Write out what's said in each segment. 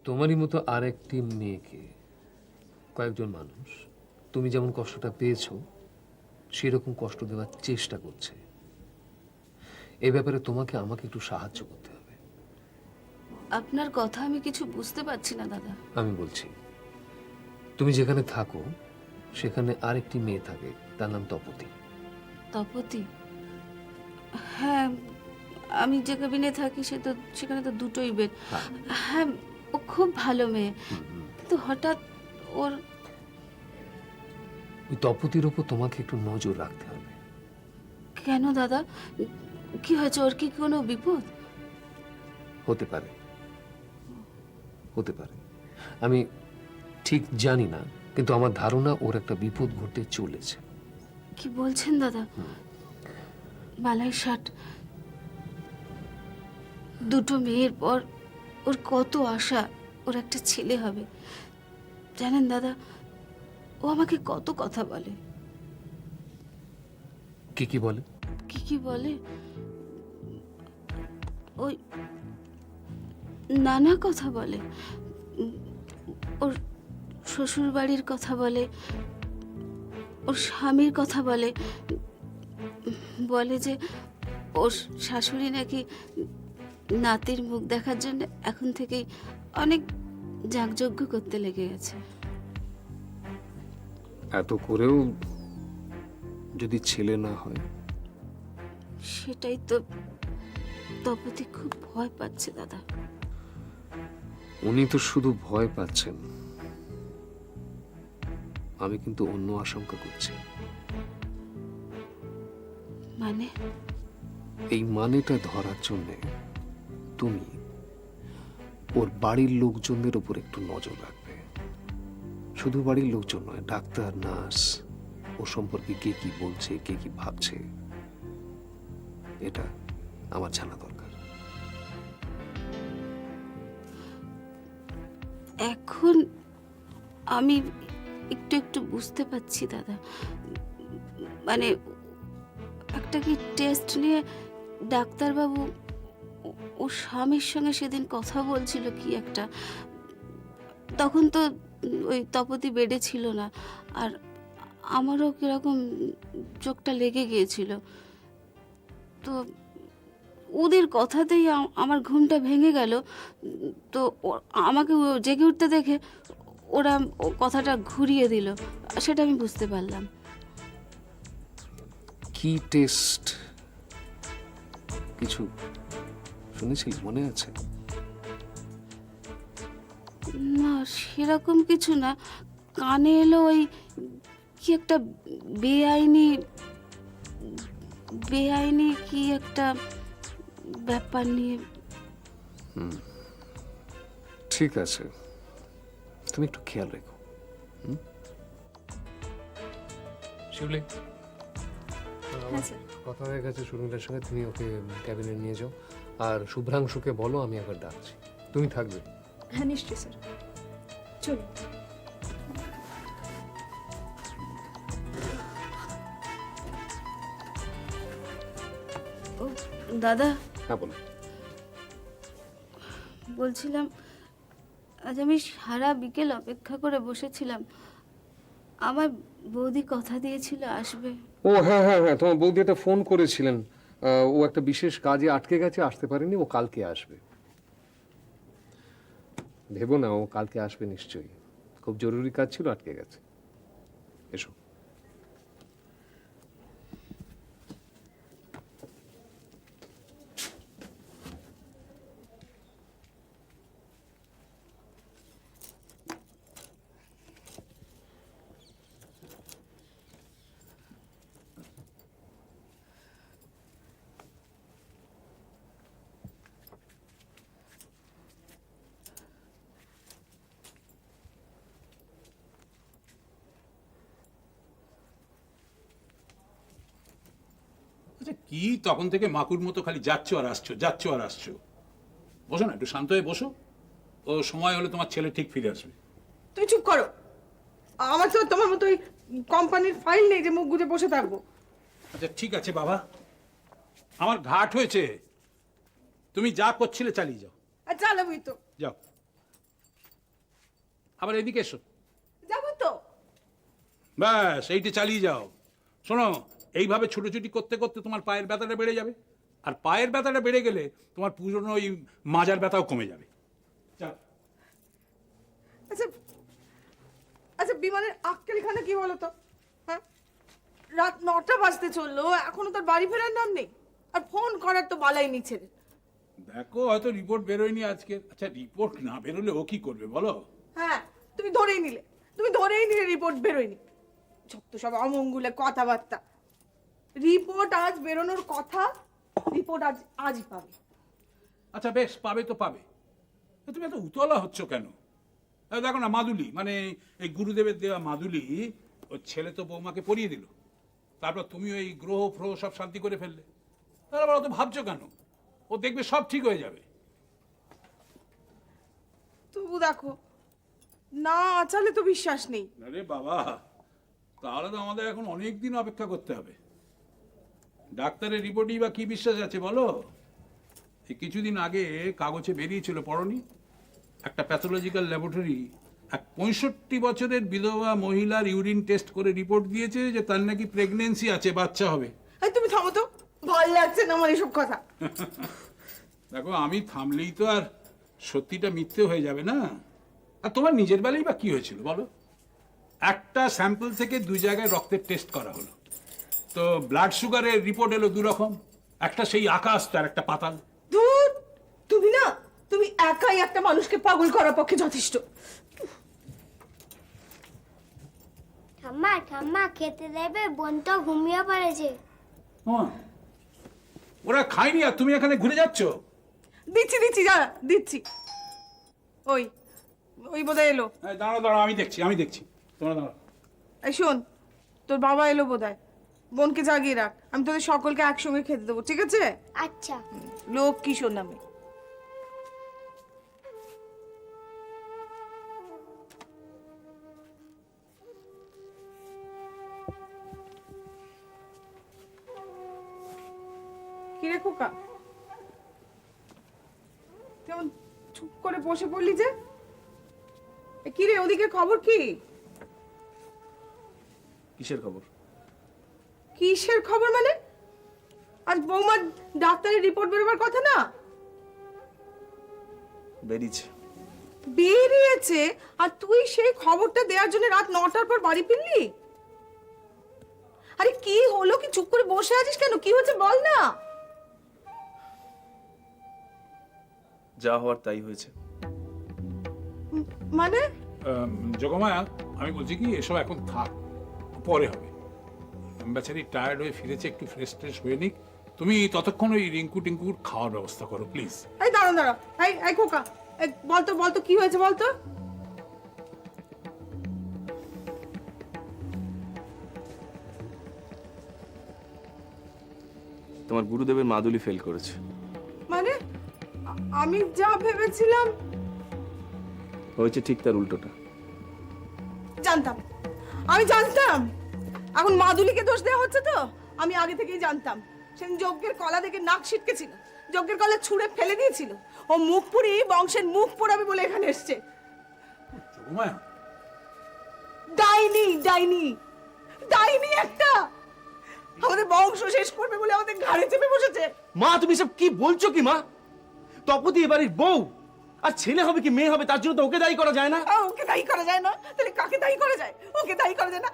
তোমারই মতো আর একটি মেয়েকে কয়েকজন মানুষ তুমি যেমন কষ্টটা পেয়েছো সেরকম কষ্ট দেওয়ার চেষ্টা করছে। এই ব্যাপারে তোমাকে আমাকে একটু সাহায্য করতে হবে। আপনার কথা আমি কিছু বুঝতে পারছি না দাদা। আমি বলছি, তুমি যেখানে থাকো সেখানে আরেকটি মেয়ে থাকে, তার নাম তপতি। তপতি? হ্যাঁ, আমি যে কেবিনে থাকি সেখানে তো দুটোই বেড। হ্যাঁ, ও খুব ভালো মেয়ে, কিন্তু হঠাৎ ওর... ওই তপতির ওপর তোমাকে একটু নজর রাখতে হবে। কেন দাদা, কি হয়েছে? ওর কি কোনো বিপদ? হতে পারে, হতে পারে, আমি ঠিক জানি না, কিন্তু আমার ধারণা ওর একটা বিপদ ঘটতে চলেছে। কি বলছেন দাদা? বালাই ষাট, দুটো মেয়ের পর ওর কত আশা ওর একটা ছেলে হবে। জানেন দাদা, ও আমাকে কত কথা বলে। কি কি বলে? কি কি বলে? ওই নানা কথা বলে। ওর শ্বশুর বাড়ির কথা বলে, ওর স্বামীর কথা বলে। বলে যে ওর শাশুড়ি নাকি নাতির মুখ দেখার জন্য এখন থেকেই অনেক যাগযজ্ঞ করতে লেগে গেছে। এত করেও যদি ছেলে না হয়? সেটাই তো তপতি খুব ভয় পাচ্ছে দাদা। উনি তো শুধু ভয় পাচ্ছেন, আমি কিন্তু অন্য আশঙ্কা করছি। মানে? এই মানেটা ধরার জন্যে তুমি ওর বাড়ির লোকজনদের উপর একটু নজর রাখবে। শুধু বাড়ির লোকজন নয়, ডাক্তার, নার্স, ও সম্পর্কে কে কি বলছে, কে কি ভাবছে, এটা আমার জানা দরকার। এখন আমি একটু একটু বুঝতে পারছি দাদা। মানে একটা কি টেস্ট নিয়ে ডাক্তারবাবু ও স্বামীর সঙ্গে সেদিন কথা বলছিল কি একটা। তখন তো ওই তপতি বেডে ছিল না, আর আমারও কিরকম চোখটা লেগে গিয়েছিল। তো ওদের কথাতেই আমার ঘুমটা ভেঙে গেল। তো আমাকে জেগে উঠতে দেখে ওরা কথাটা ঘুরিয়ে দিল, সেটা আমি বুঝতে পারলাম। কি টেস্ট কিছু শুনেছিস, মনে আছে? না, সেরকম কিছু না। কানে এলো ওই কি একটা বেআইনি বেআইনি কি একটা ব্যাপার নিয়ে। ঠিক আছে, তুমি একটু খেয়াল রেখো। শিউলি, হ্যাঁ স্যার। কথা হয়ে গেছে সুনীলের সঙ্গে, তুমি ওকে ক্যাবিনে নিয়ে যাও। আর শুভ্রাংশুকে বলো আমি একবার ডাকছি, তুমি থাকবে। হ্যাঁ নিশ্চয়ই স্যার, চলুন। ও দাদা, হ্যাঁ বলো। বলছিলাম আজ আমি সারা বিকেল অপেক্ষা করে বসেছিলাম। আমার বৌদি কথা দিয়েছিল আসবে। ও হ্যাঁ হ্যাঁ হ্যাঁ, তোমার বৌদি একটা ফোন করেছিলেন। ও একটা বিশেষ কাজে আটকে গেছে, আসতে পারেনি। ও কালকে আসবে। ভেবো না, ও কালকে আসবে নিশ্চয়ই। খুব জরুরি কাজ ছিল, আটকে গেছে। এসো। আচ্ছা, কি তখন থেকে মাকুর মতো খালি যাচ্ছ আর আসছো, যাচ্ছ আর আসছো? বসো না, একটু শান্ত হয়ে বসো। ও সময় হলে তোমার ছেলে ঠিক ফিরে আসবে। তুমি চুপ করো। আমার তো তোমার মতো ওই কোম্পানির ফাইল নেই যে মুখ গুজে বসে থাকবো। আচ্ছা ঠিক আছে বাবা, আমার ঘাট হয়েছে, তুমি যা করছিলে চালিয়ে যাও। আর চালাবই তো। যাও। আবার এদিকে এসো। যাবো তো। ব্যাস, এইটা চালিয়ে যাও। শোনো, এইভাবে ছুটোছুটি করতে করতে তোমার পায়ের ব্যথাটা বেড়ে যাবে, আর পায়ের ব্যথাটা বেড়ে গেলে তোমার পুরনো ওই মাজার ব্যথাও কমে যাবে। যাও। আচ্ছা আচ্ছা, বিমানের আক্কেলখানা কি বলো তো? হ্যাঁ, রাত 9টা বাজতে চললো, এখনো তার বাড়ি ফেরার নাম নেই। আর ফোন করার তো বালাই নিচ্ছে। দেখো, হয়তো রিপোর্ট বেরোয়নি আজকে। আচ্ছা, রিপোর্ট না বেরোলে ও কি করবে বলো? হ্যাঁ, তুমি ধরেই নিলে রিপোর্ট বেরোয়নি। যত সব অমঙ্গলে কথাবার্তা। রিপোর্ট আজ বেরোনোর কথা, রিপোর্ট আজই পাবে। আচ্ছা বেশ, পাবে তো পাবে। তুমি এত উতলা হচ্ছ কেন? দেখো না, মাদুলি মানে এই গুরুদেবের দেওয়া মাদুলি ওর ছেলে তো বৌমাকে পরিয়ে দিল, তারপর তুমি ওই গ্রহ ফ্রহ সব শান্তি করে ফেললে। তারপর অত ভাবছো কেন? ও দেখবে সব ঠিক হয়ে যাবে। তবু দেখো, না আচালে তো বিশ্বাস নেই। আরে বাবা, তাহলে তো আমাদের এখন অনেক দিন অপেক্ষা করতে হবে। ডাক্তারের রিপোর্টই বা কি বিশ্বাস আছে বলো? এই কিছুদিন আগে কাগজে বেরিয়েছিল, পড়নি? একটা প্যাথোলজিক্যাল ল্যাবরেটরি এক 65 বছরের বিধবা মহিলার ইউরিন টেস্ট করে রিপোর্ট দিয়েছে যে তার নাকি প্রেগনেন্সি আছে, বাচ্চা হবে। এই তুমি থামো তো, ভাল লাগছে না আমার এসব কথা। দেখো, আমি থামলেই তো আর সত্যিটা মিথ্যে হয়ে যাবে না। আর তোমার নিজের বেলায় বা কি হয়েছিল বলো? একটা স্যাম্পল থেকে 2 জায়গায় রক্তের টেস্ট করা হলো, তো ব্লাড সুগারের রিপোর্ট এলো 2 রকম, একটা সেই আকাশ আর একটা পাতাল। ধুর, তুমি একাই একটা মানুষকে পাগল করার পক্ষে যথেষ্ট। ঠাম্মা ঠাম্মা খেতে দেবে, বোন তো ঘুমিয়ে পড়েছে। হ্যাঁ, ওরা খায়নি আর তুমি এখানে ঘুরে যাচ্ছ। দিচ্ছি যা দিচ্ছি। ওই বোধহয় এলো। দাঁড়াও, আমি দেখছি তোমরা দাঁড়াও। এই শোন, তোর বাবা এলো বোধহয়। বোনকে জাগিয়ে রাখ, আমি তোদের সকলকে একসঙ্গে খেতে দেবো, ঠিক আছে? আচ্ছা। লোক কিশোর নামে। কিরে খোকা, কেমন চুপ করে বসে পড়লি যে? কিরে, ওদিকে খবর কি? কিসের খবর? কিসের খবর মানে? আজ বৌমার ডাক্তারের রিপোর্ট বেরোবার কথা না? বেরিয়েছে আর তুই সেই খবরটা দেওয়ার জন্য রাত 9টার পর বাড়ি ফিরলি? আরে কি হলো? কি চুপ করে বসে আছিস কেন? কি হচ্ছে বল না। যা হওয়ার তাই হয়েছে। মানে? জগমায়া, আমি বলছি কি, এসব এখন থাক, পরে হবে। বেচারি টায়ার্ড হয়ে ফিরেছে, একটু ফ্রেশ হয়ে নিক। তুমি ততক্ষণ ওই রিঙ্কু টিঙ্কুর খাওয়ার ব্যবস্থা করো প্লিজ। এই দাঁড়া, এই খোকা, বলতো কি হয়েছে বলতো? তোমার গুরুদেবের মাদুলি ফেল করেছে। মানে আমি যা ভেবেছিলাম হয়েছে ঠিক তার উল্টোটা। আমি জানতাম। এখন মাদুলিকে দোষ দেওয়া হচ্ছে তো? আমি আগে থেকেই জানতাম। সেদিন যজ্ঞের কলা দেখে নাক ছিটকেছিল, যজ্ঞের কলা ছুঁড়ে ফেলে দিয়েছিল। ও মুখ পুরি বংশের মুখ পোড়াবে বলে এখানে এসছে। জগমায়া, ডাইনি একটা আমাদের বংশ শেষ করবে বলে আমাদের ঘাড়ে চেপে বসেছে। মা, তুমি সব কি বলছো কি মা? তপতি এবারের বউ, আর ছেলে হবে কি মেয়ে হবে তার জন্য তো ওকে দায়ী করা যায় না। ওকে দায়ী করা যায় না? তাহলে কাকে দায়ী করা যায়? ওকে দায়ী করা যায় না?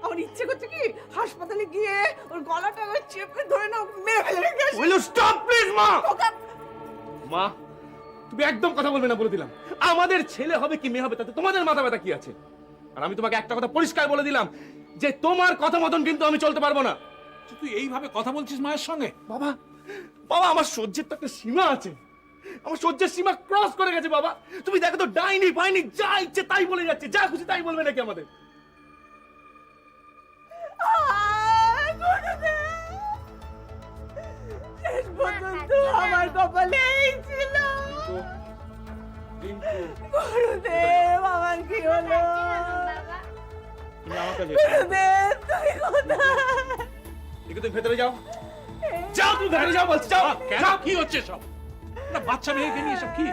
আমার ইচ্ছে করছে কি হাসপাতালে গিয়ে ওর গলাটা চেপে ধরে না মেরে ফেলে রেখে আসি। উইল ইউ স্টপ প্লিজ মা? ওকে- মা, তুমি একদম কথা বলবে না বলে দিলাম। আমাদের ছেলে হবে কি মেয়ে হবে তাতে তোমাদের মাথা ব্যথা কি আছে? আর আমি তোমাকে একটা কথা পরিষ্কার বলে দিলাম যে তোমার কথা মতন কিন্তু আমি চলতে পারবো না। তুই এইভাবে কথা বলছিস মায়ের সঙ্গে? বাবা, আমার সহ্যের তো একটা সীমা আছে। আমার সহ্যের সীমা ক্রস করে গেছে বাবা। তুমি দেখো তো, ডাইনি ফাইনি যা ইচ্ছে তাই বলে যাচ্ছে, যা খুশি তাই বলবে নাকি আমাদের? শেষ পর্যন্ত আমার কপালে এই ছিল। গুরুদেব, আমার কি হলো? তুমি আমার কাছে গুরুদেব, তুমি কোথায়? তুমি ভেতরে যাও, তুমি ভেতরে যাও বলছি, যাও। কেন, কি হচ্ছে সব? না, বাচ্চা মেয়েকে নিয়ে সব কি?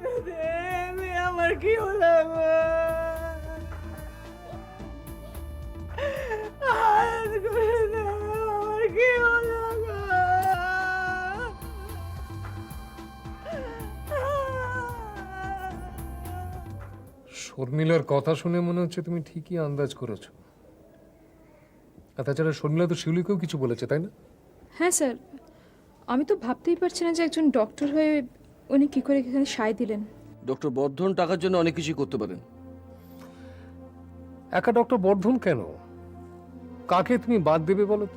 গুরুদেব, আমার কি হলো গো? হাত করে দাও, আমার কি হলো গো? শর্মিলার কথা শুনে মনে হচ্ছে তুমি ঠিকই আন্দাজ করেছো। আর তাছাড়া শর্মিলা তো শিউলিকেও কিছু বলেছে, তাই না? হ্যাঁ স্যার, আমি তো ভাবতেই পারছি না যে একজন ডক্টর হয়ে উনি কি করে এখানে সায় দিলেন। ডক্টর বর্ধন টাকার জন্য অনেক কিছুই করতে পারেন। একা ডক্টর বর্ধন কেন, কাকে তুমি বাদ দেবে বলো তো?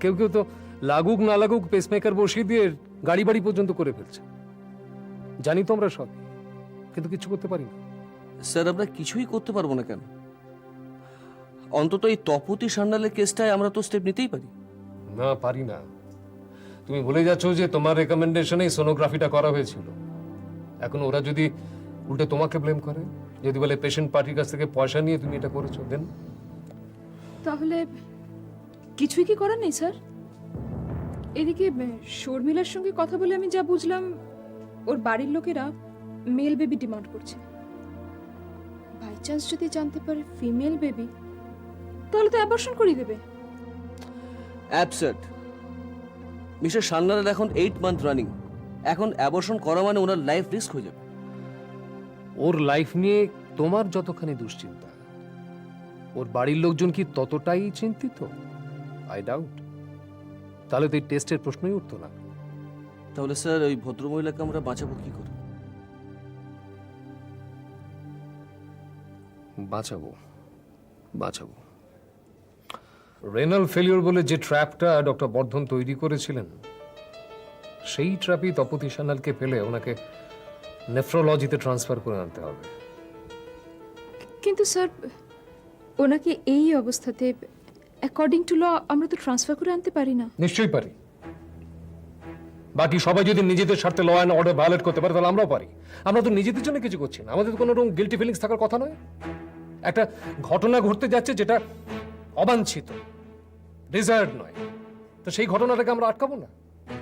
কেউ কেউ তো লাগুক না লাগুক পেসমেকার বসিয়ে দিয়ে গাড়ি বাড়ি পর্যন্ত করে ফেলছে। জানি তো আমরা সব, কিন্তু কিছু করতে পারি না। স্যার আমরা কিছুই করতে পারবো না কেন? অন্তত এই তপতি সান্যালের কেসটায় আমরা তো স্টেপ নিতেই পারি। না, পারি না। তুমি ভুলে যাচ্ছ যে তোমার রেকমেন্ডেশনে সোনোগ্রাফিটা করা হয়েছিল। এখন ওরা যদি উল্টে তোমাকে ব্লেম করে, যদি বলে পেশেন্ট পার্টির কাছ থেকে পয়সা নিয়ে তুমি এটা করেছো, দেন তাহলে কিছুই কি করার নেই স্যার? এদিকে শর্মিলার সঙ্গে কথা বলে আমি যা বুঝলাম, ওর বাড়ির লোকেরা মেল বেবি ডিমান্ড করছে। বাই চান্স যদি জানতে পারে ফিমেল বেবি, তাহলে তো অ্যাবর্শন করিয়ে দেবে। অ্যাবসার্ড। মিস্টার সান্যালের এখন 8 মান্থ রানিং। এখন অ্যাবর্শন করা মানে ওনার লাইফ রিস্ক হয়ে যাবে। ওর লাইফ নিয়ে তোমার যতখানি দুশ্চিন্তা, ওর বাড়ির লোকজন কি ততটাই চিন্তিত? I doubt. তাহলে তো এই টেস্টের প্রশ্নই উঠতো না। তাহলে স্যার ওই ভদ্রমহিলাকে আমরা বাঁচাবো কি করে? বাঁচাবো, বাঁচাবো। রেনাল ফেলিওর বলে যে ট্র্যাপটা ডক্টর বর্ধন তৈরি করেছিলেন, সেই ট্র্যাপই তপতি সান্যালকে ফেলে ওনাকে নেফ্রোলজিতে ট্রান্সফার করে আনতে হবে। কিন্তু স্যার, ওনাকে এই অবস্থাতে অ্যাকর্ডিং টু ল আমরা তো ট্রান্সফার করে আনতে পারি না। নিশ্চয়ই পারি। বাকি সবাই যদি নিজেদের স্বার্থে ল অ্যান্ড অর্ডার ভায়োলেট করতে পারে, তাহলে আমরাও পারি। আমরা তো নিজেদের জন্য কিছু করছি না, আমাদের তো কোনো রকম গিল্টি ফিলিংস থাকার কথা নয়। একটা ঘটনা ঘটতে যাচ্ছে যেটা অবাঞ্ছিত, ডিজায়ার্ড নয়, তো সেই ঘটনাটাকে আমরা আটকাবো না?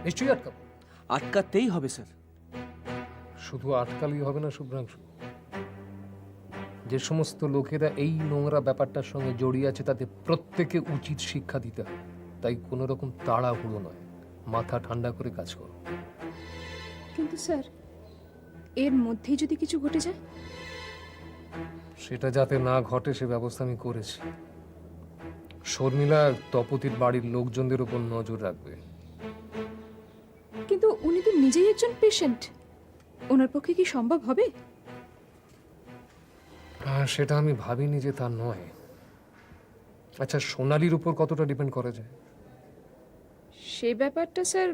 নিশ্চয়ই আটকাবো। আটকাতেই হবে স্যার। শুধু আটকালেই হবে না শুভ্রাংশু, যে সমস্ত লোকেরা এই নোংরা ব্যাপারটার সঙ্গে জড়িয়ে আছে তাদের প্রত্যেকে উচিত শিক্ষা দিতে হবে। তাই কোনো রকম তাড়াহুড়ো নয়, মাথা ঠান্ডা করে কাজ করো। কিন্তু স্যার, এর মধ্যেই যদি কিছু ঘটে যায়? সেটা যাতে না ঘটে সে ব্যবস্থা আমি করেছি। শর্মিলা তপতির বাড়ির লোকজনদের উপর নজর রাখবে। কিন্তু উনি তো নিজেই একজন পেশেন্ট, ওনার পক্ষে কি সম্ভব হবে? সেটা আমি ভাবিনি যে তা নয়। আচ্ছা, সোনালির উপর কতটা ডিপেন্ড করা যায়? সে ব্যাপারটা স্যার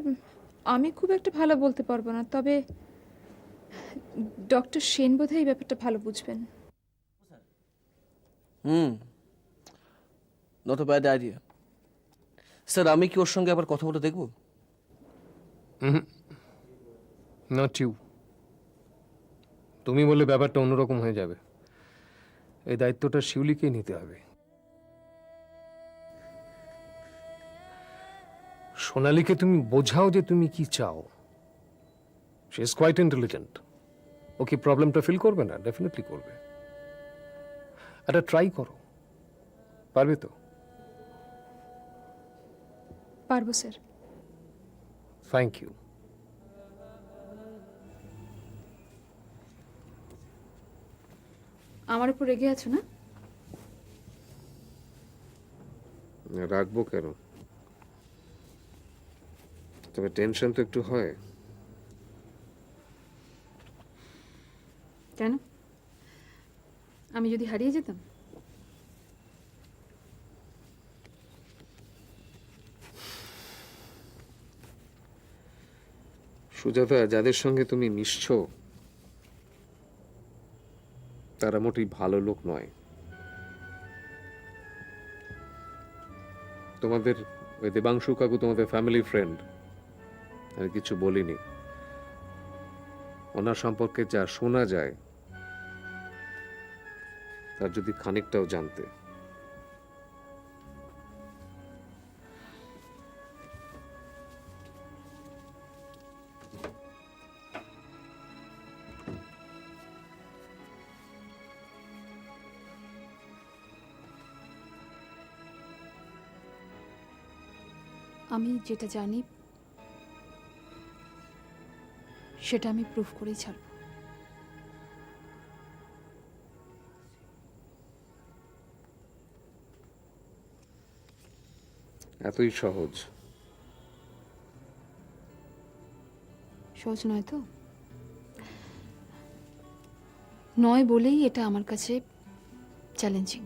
আমি খুব একটা ভালো বলতে পারবো না, তবে ডক্টর সেন বোধহয় এই ব্যাপারটা ভালো বুঝবেন। Not a bad idea. Sir আমি কি ওর সঙ্গে আবার কথা বলে দেখবো? Not you. তুমি বললে ব্যাপারটা অন্যরকম হয়ে যাবে। এই দায়িত্বটা শিউলিকেই নিতে হবে। সোনালীকে তুমি বোঝাও যে তুমি কি চাও। She is quite intelligent. ও কি প্রবলেমটা ফিল করবে না? ডেফিনেটলি করবে। একটা ট্রাই করো, পারবে তো? পারবো স্যার। Thank you. আমার উপর রেগে আছো না? রাখবো কেন? তবে টেনশন তো একটু হয়। কেন? আমি যদি হারিয়ে যেতাম? সুজাতা, যাদের সঙ্গে তুমি মিশছো তারা মোটেই ভালো লোক নয়। তোমাদের ওই দেবাংশু কাকু তোমাদের ফ্যামিলি ফ্রেন্ড, আমি কিছু বলিনি। ওনার সম্পর্কে যা শোনা যায় তার যদি খানিকটাও জানতে। আমি যেটা জানি সেটা আমি প্রুফ করেই ছাড়ব। এতই সহজ? সহজ নয় তো, নয় বলেই এটা আমার কাছে চ্যালেঞ্জিং।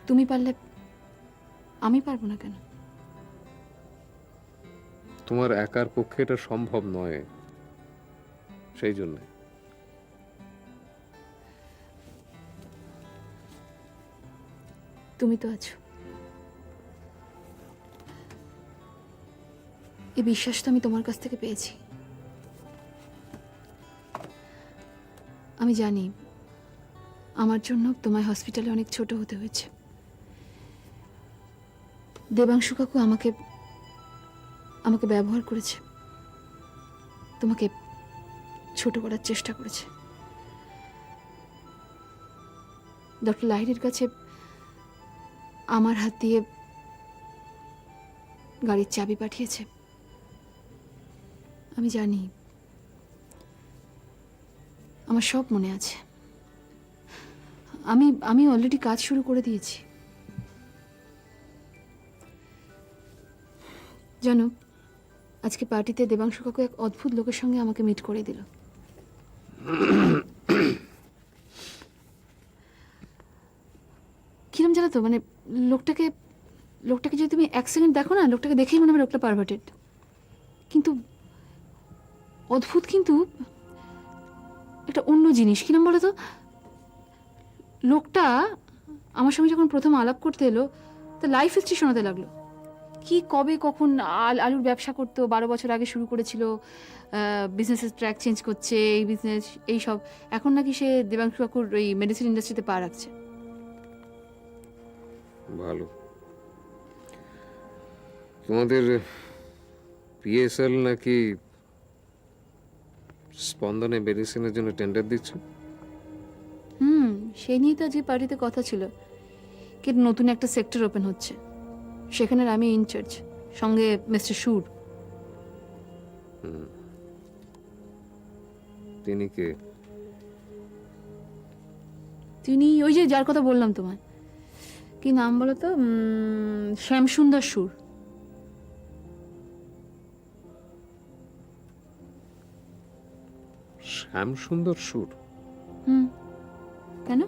তুমি পারলে আমি পারবো না কেন? তোমার একার পক্ষে এটা সম্ভব নয়, সেই জন্য। তুমি তো আছো, এই বিশ্বাস তো আমি তোমার কাছ থেকে পেয়েছি। আমি জানি আমার জন্য তোমায় হসপিটালে অনেক ছোট হতে হয়েছে। দেবাংশু কাকু আমাকে আমাকে ব্যবহার করেছে, তোমাকে ছোট করার চেষ্টা করেছে। ডক্টর লাহিড়ীর কাছে আমার হাত দিয়ে গাড়ির চাবি পাঠিয়েছে। আমি জানি, আমার সব মনে আছে। আমি অলরেডি কাজ শুরু করে দিয়েছি। জানো, আজকে পার্টিতে দেবাংশু কাকু এক অদ্ভুত লোকের সঙ্গে আমাকে মিট করে দিল। কিরম জানো তো, মানে লোকটাকে যদি তুমি এক সেকেন্ড দেখো না, লোকটাকে দেখেই মনে হবে লোকটা পারভার্টেড। কিন্তু অদ্ভুত, কিন্তু একটা অন্য জিনিস। কিরম বলো তো, লোকটা আমার সঙ্গে যখন প্রথম আলাপ করতে এলো, তা লাইফ হিস্ট্রি শোনাতে লাগলো। কি কবে কখন আলুর ব্যবসা করতো, 12 বছর আগে শুরু করেছিল, বিজনেসের ট্র্যাক চেঞ্জ করছে, এই বিজনেস এই সব। এখন নাকি সে দেবাংশু কাকুর ওই মেডিসিন ইন্ডাস্ট্রিতে পা রাখছে। ভালো। তোমাদের পিএসএল নাকি স্পন্দনে মেডিসিনের জন্য টেন্ডার দিচ্ছ? সেই নিয়ে তো আজকে পার্টিতে কথা ছিল। কিন্তু নতুন একটা সেক্টর ওপেন হচ্ছে, সেখানের আমি ইনচার্জ, সঙ্গে মিস্টার সুর। তিনি কে? তিনি ওই যে যার কথা বললাম তোমায়, কি নাম বলো তো, শ্যামসুন্দর সুর। শ্যামসুন্দর সুর? কেন?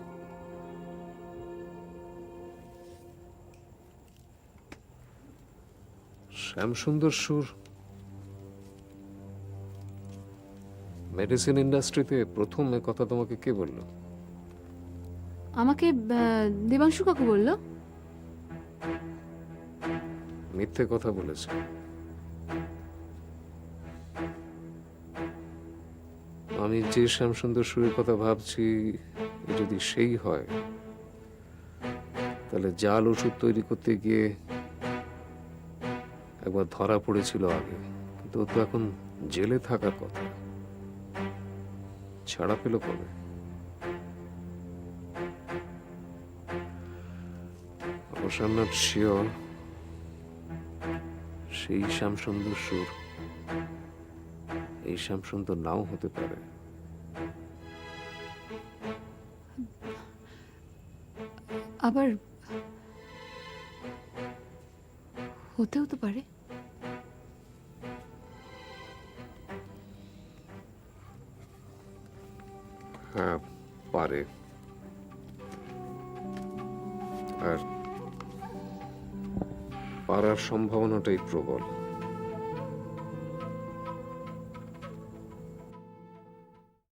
শ্যামসুন্দর সুর মেডিসিন ইন্ডাস্ট্রিতে প্রথম এ কথা তোমাকে কে বলল? আমাকে দেবাংশু কাকু বললো। মিথ্যে কথা বলেছে। আমি যে শ্যামসুন্দর সুরের কথা ভাবছি, যদি সেই হয়, তাহলে জাল ওষুধ তৈরি করতে গিয়ে একবার ধরা পড়েছিল আগে, কিন্তু ও তো এখন জেলে থাকার কথা। ছাড়া পেল কবে? অবশ্য I'm not sure সেই শ্যামসুন্দর সুর এই শ্যামসুন্দর নাও হতে পারে। আবার হতেও তো পারে। হ্যাঁ, পারে। আর পারার সম্ভাবনাটাই প্রবল।